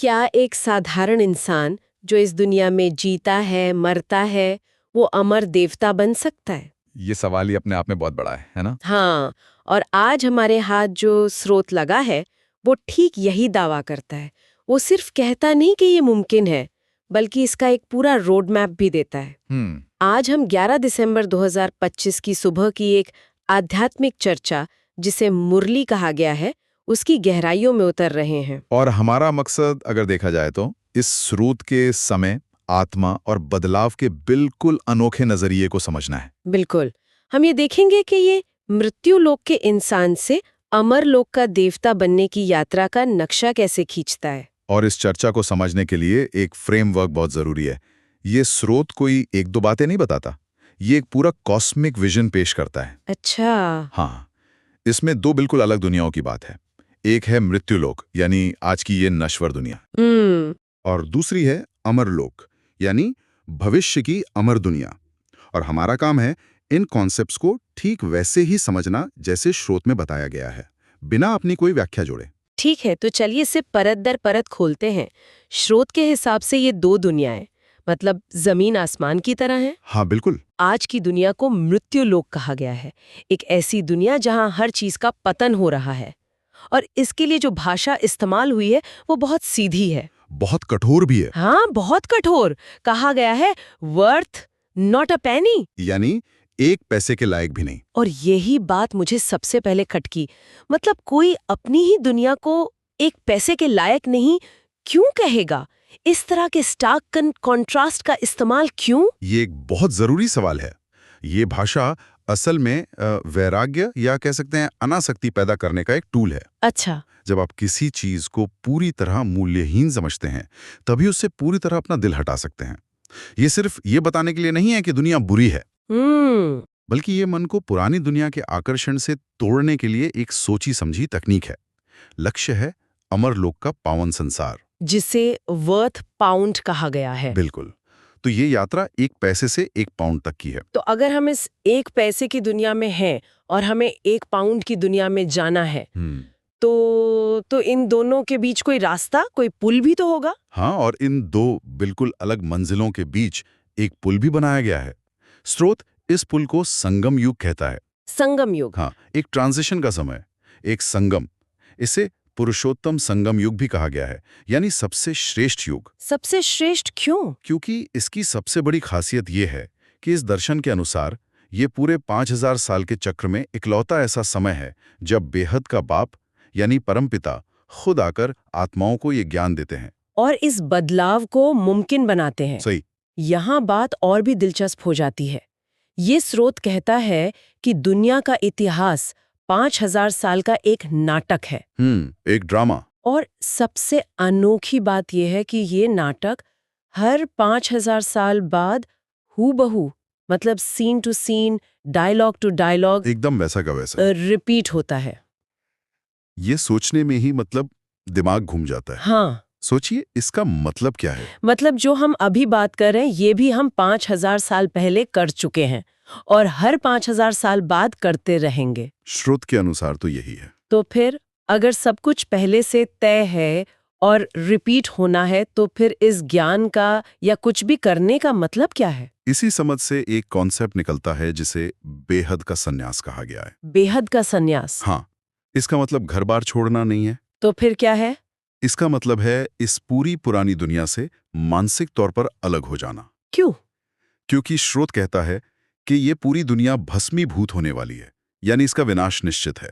क्या एक साधारण इंसान जो इस दुनिया में जीता है, मरता है, वो अमर देवता बन सकता है? ये सवाल ही अपने आप में बहुत बड़ा है ना? हाँ, और आज हमारे हाथ जो स्रोत लगा है, वो ठीक यही दावा करता है। वो सिर्फ कहता नहीं कि ये मुमकिन है, बल्कि इसका एक पूरा रोड मैप भी देता है। आज हम 11 दिसंबर 2025 की सुबह की एक आध्यात्मिक चर्चा, जिसे मुरली कहा गया है, उसकी गहराइयों में उतर रहे हैं। और हमारा मकसद अगर देखा जाए तो इस स्रोत के समय, आत्मा और बदलाव के बिल्कुल अनोखे नजरिए को समझना है। बिल्कुल। हम ये देखेंगे कि ये मृत्यु लोक के इंसान से अमर लोक का देवता बनने की यात्रा का नक्शा कैसे खींचता है। और इस चर्चा को समझने के लिए एक फ्रेमवर्क बहुत जरूरी है। ये स्रोत कोई एक दो बातें नहीं बताता, ये एक पूरा कॉस्मिक विजन पेश करता है। अच्छा। हाँ, इसमें दो बिल्कुल अलग दुनियाओं की बात है। एक है मृत्युलोक, यानी आज की ये नश्वर दुनिया, और दूसरी है अमरलोक, यानी भविष्य की अमर दुनिया। और हमारा काम है इन कॉन्सेप्ट्स को ठीक वैसे ही समझना जैसे स्रोत में बताया गया है, बिना अपनी कोई व्याख्या जोड़े। ठीक है, तो चलिए इसे परत दर परत खोलते हैं। स्रोत के हिसाब से ये दो दुनियाएं, मतलब जमीन आसमान की तरह हैं। हाँ बिल्कुल। आज की दुनिया को मृत्यु लोक कहा गया है, एक ऐसी दुनिया जहां हर चीज का पतन हो रहा है। और इसके लिए जो भाषा इस्तेमाल हुई है वो बहुत सीधी है, बहुत कठोर भी है। हाँ बहुत कठोर। कहा गया है वर्थ नॉट अ पेनी, यानी एक पैसे के लायक भी नहीं। और यही बात मुझे सबसे पहले खटकी। मतलब कोई अपनी ही दुनिया को एक पैसे के लायक नहीं क्यों कहेगा? इस तरह के स्टार्क कॉन्ट्रास्ट का इस्तेमाल क्यों? ये एक बहुत जरूरी सवाल है। ये भाषा असल में वैराग्य या कह सकते हैं अनासक्ति पैदा करने का एक टूल है। अच्छा। जब आप किसी चीज को पूरी तरह मूल्यहीन समझते हैं, तभी उससे पूरी तरह अपना दिल हटा सकते हैं। ये सिर्फ ये बताने के लिए नहीं है कि दुनिया बुरी है, बल्कि ये मन को पुरानी दुनिया के आकर्षण से तोड़ने के लिए एक सोची समझी तकनीक है। लक्ष्य है अमरलोक का पावन संसार, जिसे वर्थ पाउंड कहा गया है। बिल्कुल। तो ये यात्रा एक पैसे से एक पाउंड तक की है। तो अगर हम इस एक पैसे की दुनिया में हैं और हमें एक पाउंड की दुनिया में जाना है, तो इन दोनों के बीच कोई रास्ता, कोई पुल भी तो होगा। हाँ, और इन दो बिल्कुल अलग मंजिलों के बीच एक पुल भी बनाया गया है। स्रोत इस पुल को संगम युग कहता है। संगम युग। हाँ, एक ट्रांजिशन का समय, एक संगम। इसे पुरुषोत्तम संगम युग भी कहा गया है, यानी सबसे श्रेष्ठ युग। सबसे श्रेष्ठ क्यों? क्योंकि इसकी सबसे बड़ी खासियत ये है कि इस दर्शन के अनुसार ये पूरे 5000 साल के चक्र में इकलौता ऐसा समय है जब बेहद का बाप यानी परमपिता खुद आकर आत्माओं को ये ज्ञान देते हैं और इस बदलाव को मुमकिन बनाते हैं। सही। यहाँ बात और भी दिलचस्प हो जाती है। ये स्रोत कहता है कि दुनिया का इतिहास 5000 साल का एक नाटक है। एक ड्रामा। और सबसे अनोखी बात यह है कि ये नाटक हर 5000 साल बाद हूबहू, मतलब scene to scene, dialogue to dialogue, एकदम वैसा का वैसा। रिपीट होता है। ये सोचने में ही मतलब दिमाग घूम जाता है। हाँ, सोचिए इसका मतलब क्या है। मतलब जो हम अभी बात कर रहे हैं ये भी हम 5000 साल पहले कर चुके हैं और हर 5000 साल बाद करते रहेंगे। स्रोत के अनुसार तो यही है। तो फिर अगर सब कुछ पहले से तय है और रिपीट होना है, तो फिर इस ज्ञान का या कुछ भी करने का मतलब क्या है? इसी समझ से एक कॉन्सेप्ट निकलता है जिसे बेहद का संन्यास कहा गया है। बेहद का संन्यास। हाँ, इसका मतलब घर बार छोड़ना नहीं है। तो फिर क्या है? इसका मतलब है इस पूरी पुरानी दुनिया से मानसिक तौर पर अलग हो जाना। क्यों? क्योंकि स्रोत कहता है कि ये पूरी दुनिया भस्मीभूत होने वाली है, यानी इसका विनाश निश्चित है।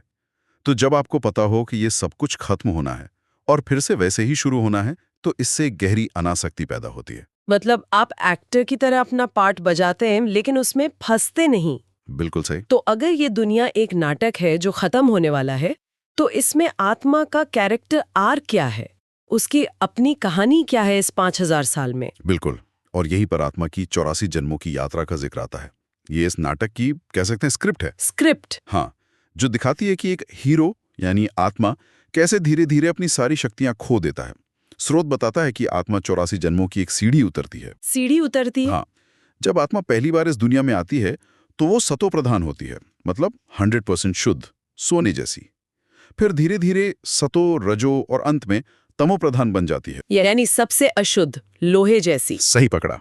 तो जब आपको पता हो कि ये सब कुछ खत्म होना है और फिर से वैसे ही शुरू होना है, तो इससे गहरी अनासक्ति पैदा होती है। मतलब आप एक्टर की तरह अपना पार्ट बजाते हैं लेकिन उसमें फंसते नहीं। बिल्कुल सही। तो अगर ये दुनिया एक नाटक है जो खत्म होने वाला है, तो इसमें आत्मा का कैरेक्टर आर्क क्या है? उसकी अपनी कहानी क्या है इस 5000 साल में? बिल्कुल। और यही पर आत्मा की 84 जन्मों की यात्रा का जिक्र आता है। ये इस नाटक की कह सकते हैं स्क्रिप्ट है। स्क्रिप्ट। हाँ, जो दिखाती है कि एक हीरो यानी आत्मा कैसे धीरे धीरे अपनी सारी शक्तियां खो देता है। स्रोत बताता है कि आत्मा 84 जन्मों की एक सीढ़ी उतरती है। सीढ़ी उतरती है? हाँ, जब आत्मा पहली बार इस दुनिया में आती है तो वो सतो प्रधान होती है, मतलब 100% शुद्ध, सोने जैसी। फिर धीरे धीरे सतो, रजो और अंत में तमोप्रधान बन जाती है। यानी सबसे अशुद्ध, लोहे जैसी। सही पकड़ा।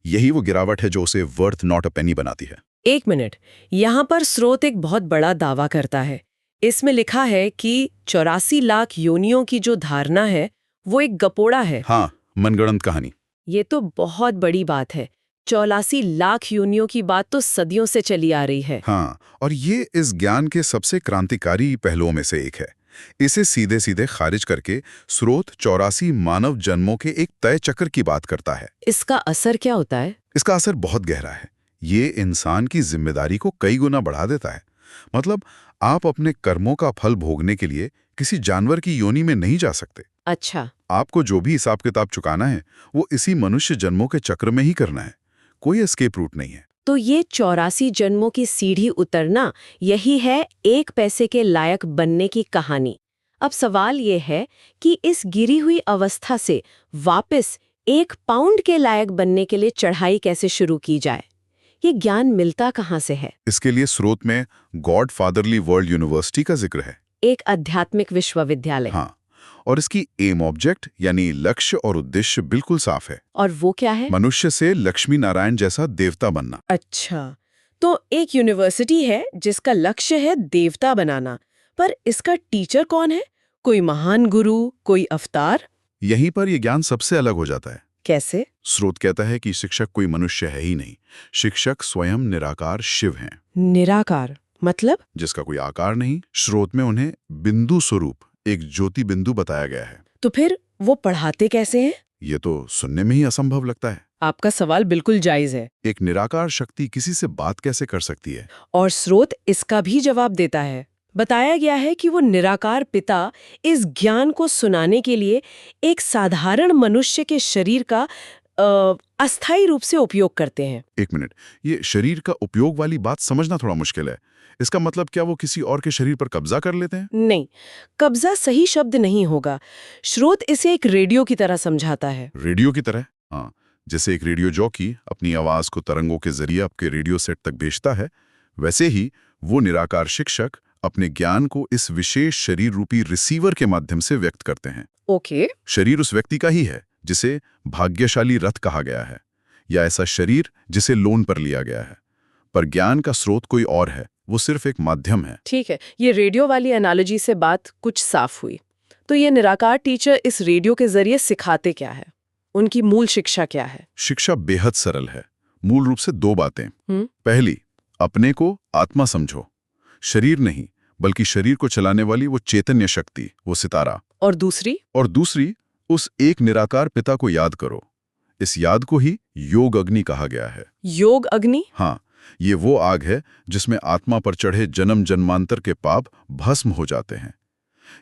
यही वो गिरावट है जो उसे वर्थ नॉट अ पेनी बनाती है। एक मिनट, यहाँ पर स्रोत एक बहुत बड़ा दावा करता है। इसमें लिखा है कि 84 लाख योनियों की जो धारणा है वो एक गपोड़ा है। हाँ, मनगढ़ंत कहानी। ये तो बहुत बड़ी बात है। 84 लाख योनियों की बात तो सदियों से चली आ रही है। हाँ, और ये इस ज्ञान के सबसे क्रांतिकारी पहलुओं में से एक है। इसे सीधे सीधे खारिज करके स्रोत 84 मानव जन्मों के एक तय चक्र की बात करता है। इसका असर क्या होता है? इसका असर बहुत गहरा है। ये इंसान की जिम्मेदारी को कई गुना बढ़ा देता है। मतलब आप अपने कर्मों का फल भोगने के लिए किसी जानवर की योनि में नहीं जा सकते। अच्छा। आपको जो भी हिसाब किताब चुकाना है वो इसी मनुष्य जन्मों के चक्र में ही करना है। कोई एस्केप रूट नहीं है। तो ये 84 जन्मों की सीढ़ी उतरना, यही है 1 पैसे के लायक बनने की कहानी। अब सवाल ये है कि इस गिरी हुई अवस्था से वापस 1 पाउंड के लायक बनने के लिए चढ़ाई कैसे शुरू की जाए? ये ज्ञान मिलता कहाँ से है? इसके लिए स्रोत में गॉड फादरली वर्ल्ड यूनिवर्सिटी का जिक्र है। एक आध्यात्मिक विश्वविद्यालय। हाँ, और इसकी एम ऑब्जेक्ट यानी लक्ष्य और उद्देश्य बिल्कुल साफ है। और वो क्या है? मनुष्य से लक्ष्मी नारायण जैसा देवता बनना। अच्छा, तो एक यूनिवर्सिटी है जिसका लक्ष्य है देवता बनाना, पर इसका टीचर कौन है? कोई महान गुरु, कोई अवतार? यहीं पर यह ज्ञान सबसे अलग हो जाता है। कैसे? स्रोत कहता है कि शिक्षक कोई मनुष्य है ही नहीं। शिक्षक स्वयं निराकार शिव हैं। निराकार मतलब? जिसका कोई आकार नहीं। स्रोत में उन्हें बिंदु स्वरूप, एक ज्योति बिंदु बताया गया है। तो फिर वो पढ़ाते कैसे हैं? ये तो सुनने में ही असंभव लगता है। आपका सवाल बिल्कुल जायज है। एक निराकार शक्ति किसी से बात कैसे कर सकती है? और स्रोत इसका भी जवाब देता है। बताया गया है कि वो निराकार पिता इस ज्ञान को सुनाने के लिए एक साधारण मनुष्य के शरीर का अस्थायी रूप से उपयोग करते हैं। एक मिनट, ये शरीर का उपयोग वाली बात समझना थोड़ा मुश्किल है। इसका मतलब क्या वो किसी और के शरीर पर कब्जा कर लेते हैं? नहीं, कब्जा सही शब्द नहीं होगा। स्रोत इसे एक रेडियो की तरह समझाता है। रेडियो की तरह? हाँ, जैसे एक रेडियो जॉकी अपनी आवाज को तरंगों के जरिए आपके रेडियो सेट तक भेजता है, वैसे ही वो निराकार शिक्षक अपने ज्ञान को इस विशेष शरीर रूपी रिसीवर के माध्यम से व्यक्त करते हैं। ओके। शरीर उस व्यक्ति का ही है जिसे भाग्यशाली रथ कहा गया है, या ऐसा शरीर जिसे लोन पर लिया गया है। पर ज्ञान का स्रोत कोई और है, वो सिर्फ एक माध्यम है। ठीक है, ये रेडियो वाली एनालॉजी से बात कुछ साफ हुई। तो ये निराकार टीचर इस रेडियो के जरिए सिखाते क्या है? उनकी मूल शिक्षा क्या है? शिक्षा बेहद सरल है। मूल रूप से 2 बातें। पहली, अपने को आत्मा समझो। शरीर नहीं, बल्कि शरीर को चलाने वाली वो चैतन्य शक्ति, वो सितारा। और दूसरी, उस एक निराकार पिता को याद करो। इस याद को ही योग अग्नि कहा गया है। योग अग्नि? हाँ, ये वो आग है जिसमें आत्मा पर चढ़े जन्म जन्मांतर के पाप भस्म हो जाते हैं।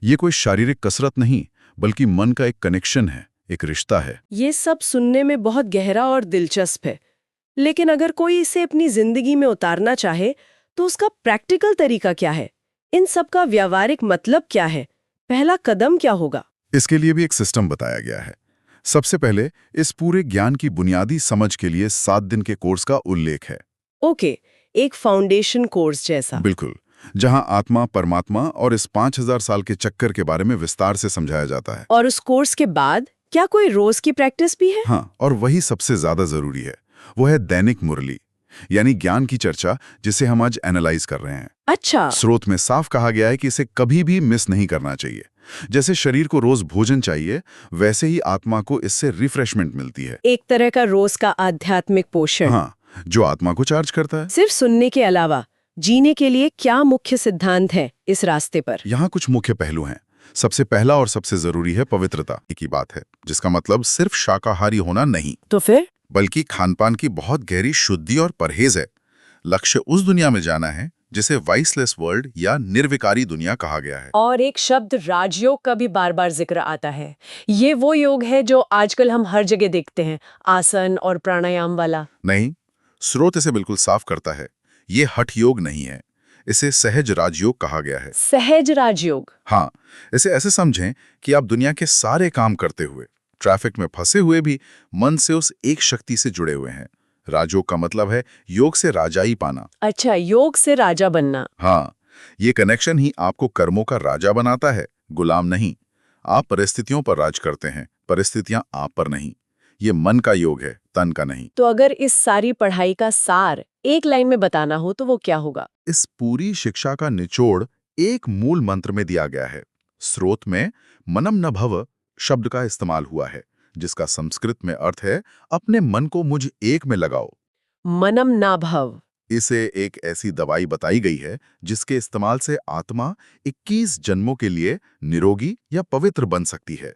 ये कोई शारीरिक कसरत नहीं, बल्कि मन का एक कनेक्शन है, एक रिश्ता है। ये सब सुनने में बहुत गहरा और दिलचस्प है, लेकिन अगर कोई इसे अपनी जिंदगी में उतारना चाहे तो उसका प्रैक्टिकल तरीका क्या है? इन सब का व्यावहारिक मतलब क्या है? पहला कदम क्या होगा? इसके लिए भी एक सिस्टम बताया गया है। सबसे पहले इस पूरे ज्ञान की बुनियादी समझ के लिए 7 दिन के कोर्स का उल्लेख है। ओके, एक फाउंडेशन कोर्स जैसा। बिल्कुल, जहां आत्मा, परमात्मा और इस 5000 साल के चक्कर के बारे में विस्तार से समझाया जाता है। और उस कोर्स के बाद क्या कोई रोज की प्रैक्टिस भी है? हाँ, और वही सबसे ज्यादा जरूरी है, वो है दैनिक मुरली, यानी ज्ञान की चर्चा, जिसे हम आज एनालाइज कर रहे हैं। अच्छा। स्रोत में साफ कहा गया है कि इसे कभी भी मिस नहीं करना चाहिए। जैसे शरीर को रोज भोजन चाहिए, वैसे ही आत्मा को इससे रिफ्रेशमेंट मिलती है। एक तरह का रोज का आध्यात्मिक पोषण। हाँ, जो आत्मा को चार्ज करता है। सिर्फ सुनने के अलावा जीने के लिए क्या मुख्य सिद्धांत है इस रास्ते पर? यहाँ कुछ मुख्य पहलू हैं। सबसे पहला और सबसे जरूरी है पवित्रता की बात है, जिसका मतलब सिर्फ शाकाहारी होना नहीं, तो फिर बल्कि खानपान की बहुत गहरी शुद्धि और परहेज है। लक्ष्य उस दुनिया में जाना है जिसे वाइसलेस वर्ल्ड या निर्विकारी दुनिया कहा गया है। और एक शब्द राजयोग का भी बार बार जिक्र आता है। ये वो योग है जो आजकल हम हर जगह देखते हैं, आसन और प्राणायाम वाला। नहीं, स्रोत इसे बिल्कुल साफ करता है। ये हठ योग नहीं है, इसे सहज राजयोग कहा गया है। सहज राजयोग? हाँ, इसे ऐसे समझें कि आप दुनिया के सारे काम करते हुए, ट्रैफिक में फंसे हुए भी मन से उस एक शक्ति से जुड़े हुए हैं। राजयोग का मतलब है योग से राजाई पाना। अच्छा, योग से राजा बनना। हाँ, ये कनेक्शन ही आपको कर्मों का राजा बनाता है, गुलाम नहीं। आप परिस्थितियों पर राज करते हैं, परिस्थितियां आप पर नहीं। ये मन का योग है, तन का नहीं। तो अगर इस सारी पढ़ाई का सार एक लाइन में बताना हो तो वो क्या होगा? इस पूरी शिक्षा का निचोड़ एक मूल मंत्र में दिया गया है। स्रोत में मनम न भव शब्द का इस्तेमाल हुआ है, जिसका संस्कृत में अर्थ है अपने मन को मुझ एक में लगाओ। मनम ना भव। इसे एक ऐसी दवाई बताई गई है जिसके इस्तेमाल से आत्मा 21 जन्मों के लिए निरोगी या पवित्र बन सकती है।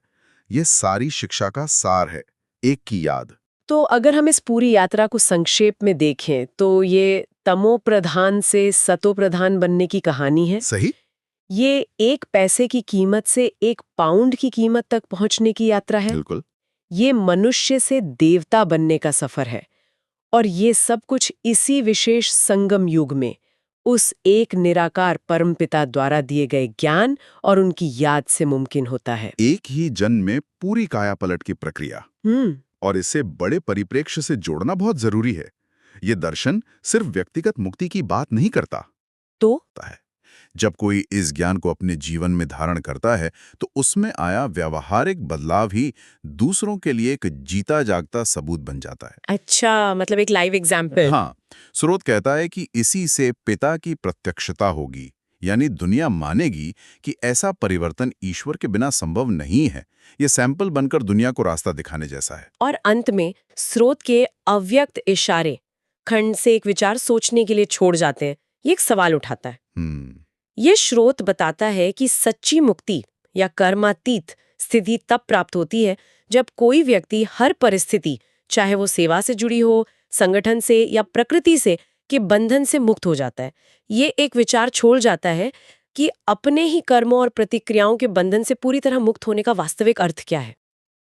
ये सारी शिक्षा का सार है, एक की याद। तो अगर हम इस पूरी यात्रा को संक्षेप में देखें तो ये तमो प्रधान से सतो प्रधान बनने की कहानी है। सही? ये एक पैसे की कीमत से एक पाउंड की कीमत तक पहुंचने की यात्रा है। बिल्कुल। ये मनुष्य से देवता बनने का सफर है। और ये सब कुछ इसी विशेष संगम युग में उस एक निराकार परमपिता द्वारा दिए गए ज्ञान और उनकी याद से मुमकिन होता है। एक ही जन्म में पूरी कायापलट की प्रक्रिया। और इसे बड़े परिप्रेक्ष्य से जोड़ना बहुत जरूरी है। ये दर्शन सिर्फ व्यक्तिगत मुक्ति की बात नहीं करता तो है। जब कोई इस ज्ञान को अपने जीवन में धारण करता है तो उसमें आया व्यावहारिक बदलाव ही दूसरों के लिए एक जीता जागता सबूत बन जाता है। अच्छा, मतलब एक लाइव एग्जाम्पल। हाँ, स्रोत कहता है कि इसी से पिता की प्रत्यक्षता होगी, यानी दुनिया मानेगी कि ऐसा परिवर्तन ईश्वर के बिना संभव नहीं है। ये सैंपल बनकर दुनिया को रास्ता दिखाने जैसा है। और अंत में स्रोत के अव्यक्त इशारे खंड से एक विचार सोचने के लिए छोड़ जाते हैं। ये एक सवाल उठाता है। ये स्रोत बताता है कि सच्ची मुक्ति या कर्मातीत स्थिति तब प्राप्त होती है जब कोई व्यक्ति हर परिस्थिति, चाहे वो सेवा से जुड़ी हो, संगठन से या प्रकृति से, के बंधन से मुक्त हो जाता है। ये एक विचार छोड़ जाता है कि अपने ही कर्मों और प्रतिक्रियाओं के बंधन से पूरी तरह मुक्त होने का वास्तविक अर्थ क्या है।